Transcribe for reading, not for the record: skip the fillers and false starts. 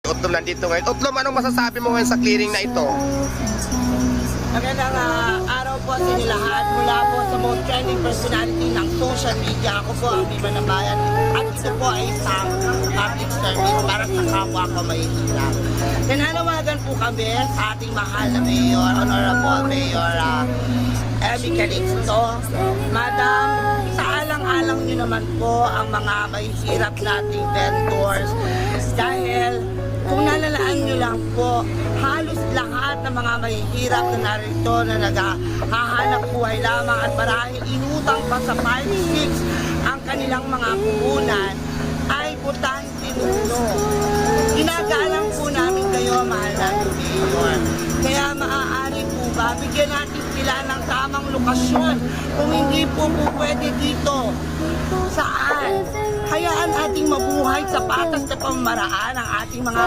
Utlom nandito ngayon. Utlom, anong masasabi mo ngayon sa clearing na ito? Magandang araw po sa inyo lahat. Mula po sa most trending personality ng social media. Ako po ang Viva ng Bayan. At ito po ay isang public service para sa kapwa ko mahihirap. Nananawagan po kami sa ating mahal na Mayor, Honorable Mayor Emmy Calixto. Madam, saalang-alang nyo naman po ang mga mahihirap nating vendors. Dahil kung nalalaan nyo lang po, halos lahat ng mga mahihirap na narito na naghahanap buhay lamang at marahil inutang pa sa 5-6 ang kanilang mga puhunan ay butante nuno. Ginagalang po namin kayo, mahal namin Mayor. Kaya maaari po ba, bigyan natin sila ng tamang lokasyon. Kung hindi po pwede dito, saan? Hayaan ating mabuhay sa patas na pamamaraan ang ating mga